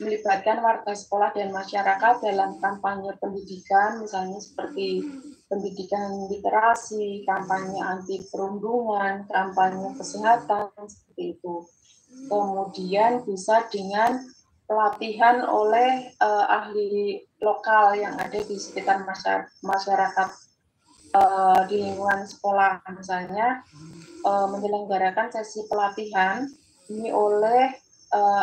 melibatkan warga sekolah dan masyarakat dalam kampanye pendidikan, misalnya seperti pendidikan literasi, kampanye anti perundungan, kampanye kesehatan, seperti itu. Kemudian bisa dengan pelatihan oleh ahli lokal yang ada di sekitar masyarakat di lingkungan sekolah, misalnya menyelenggarakan sesi pelatihan ini oleh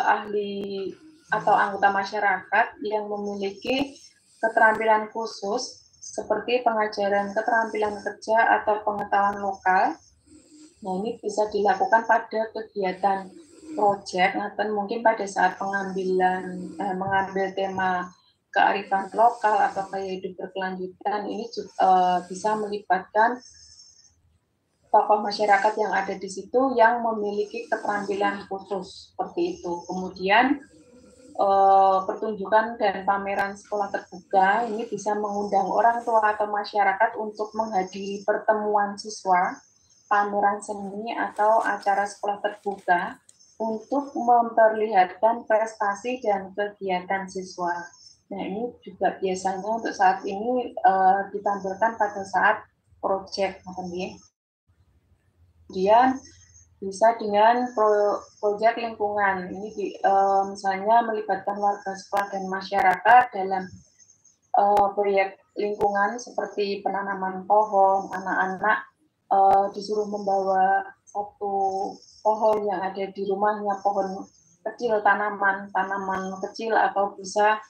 ahli atau anggota masyarakat yang memiliki keterampilan khusus seperti pengajaran keterampilan kerja atau pengetahuan lokal. Nah, ini bisa dilakukan pada kegiatan proyek atau mungkin pada saat mengambil tema kearifan lokal atau gaya hidup berkelanjutan. Ini juga bisa melibatkan tokoh masyarakat yang ada di situ yang memiliki keterampilan khusus seperti itu. Kemudian pertunjukan dan pameran sekolah terbuka ini bisa mengundang orang tua atau masyarakat untuk menghadiri pertemuan siswa, pameran seni atau acara sekolah terbuka untuk memperlihatkan prestasi dan kegiatan siswa. Nah, ini juga biasanya untuk saat ini ditampilkan pada saat proyek, kemudian bisa dengan proyek lingkungan. Ini misalnya melibatkan warga sekolah dan masyarakat dalam proyek lingkungan seperti penanaman pohon. Anak-anak disuruh membawa satu pohon yang ada di rumahnya, pohon kecil, tanaman kecil, atau bisa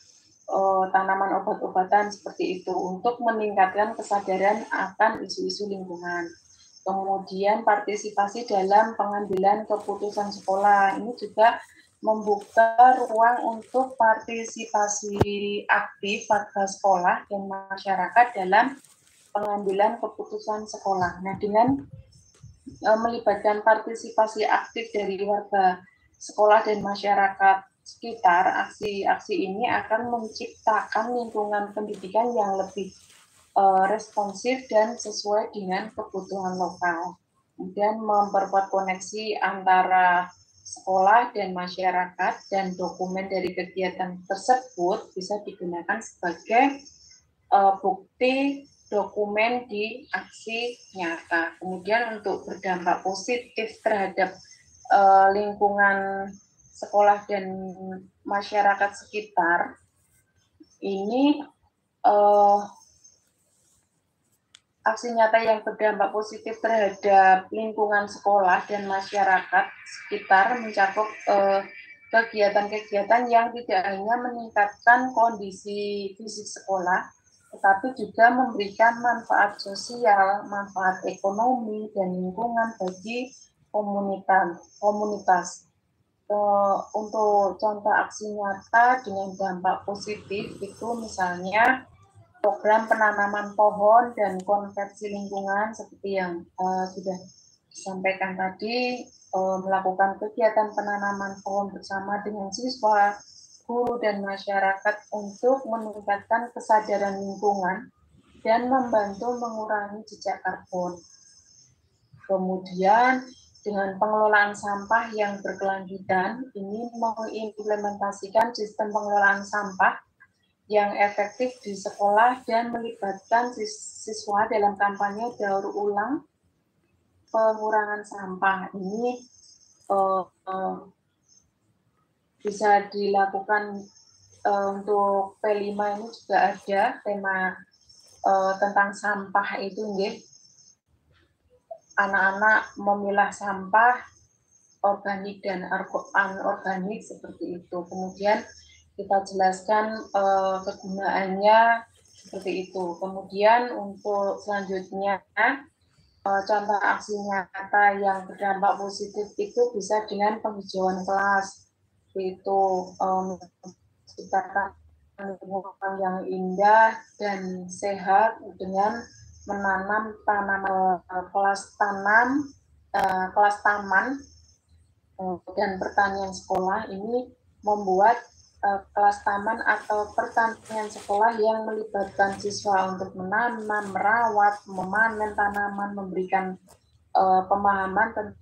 tanaman obat-obatan seperti itu untuk meningkatkan kesadaran akan isu-isu lingkungan. Kemudian partisipasi dalam pengambilan keputusan sekolah ini juga membuka ruang untuk partisipasi aktif warga sekolah dan masyarakat dalam pengambilan keputusan sekolah. Nah, dengan melibatkan partisipasi aktif dari warga sekolah dan masyarakat sekitar, aksi-aksi ini akan menciptakan lingkungan pendidikan yang lebih responsif dan sesuai dengan kebutuhan lokal. Kemudian memperkuat koneksi antara sekolah dan masyarakat, dan dokumen dari kegiatan tersebut bisa digunakan sebagai bukti dokumen di aksi nyata. Kemudian untuk berdampak positif terhadap lingkungan sekolah dan masyarakat sekitar, ini aksi nyata yang berdampak positif terhadap lingkungan sekolah dan masyarakat sekitar mencakup kegiatan-kegiatan yang tidak hanya meningkatkan kondisi fisik sekolah, tetapi juga memberikan manfaat sosial, manfaat ekonomi, dan lingkungan bagi komunitas. Untuk contoh aksi nyata dengan dampak positif itu misalnya program penanaman pohon dan konversi lingkungan seperti yang sudah disampaikan tadi, melakukan kegiatan penanaman pohon bersama dengan siswa, guru, dan masyarakat untuk meningkatkan kesadaran lingkungan dan membantu mengurangi jejak karbon. Kemudian dengan pengelolaan sampah yang berkelanjutan, ini mengimplementasikan sistem pengelolaan sampah yang efektif di sekolah dan melibatkan siswa dalam kampanye daur ulang pengurangan sampah. Ini bisa dilakukan untuk P5 ini juga ada tema tentang sampah itu, nggih. Anak-anak memilah sampah organik dan anorganik seperti itu. Kemudian kita jelaskan kegunaannya seperti itu. Kemudian untuk selanjutnya contoh aksi nyata yang berdampak positif itu bisa dengan penghijauan kelas, itu menciptakan lingkungan yang indah dan sehat dengan menanam tanaman kelas taman dan pertanian sekolah. Ini membuat kelas taman atau pertanian sekolah yang melibatkan siswa untuk menanam, merawat, memanen tanaman, memberikan pemahaman tentang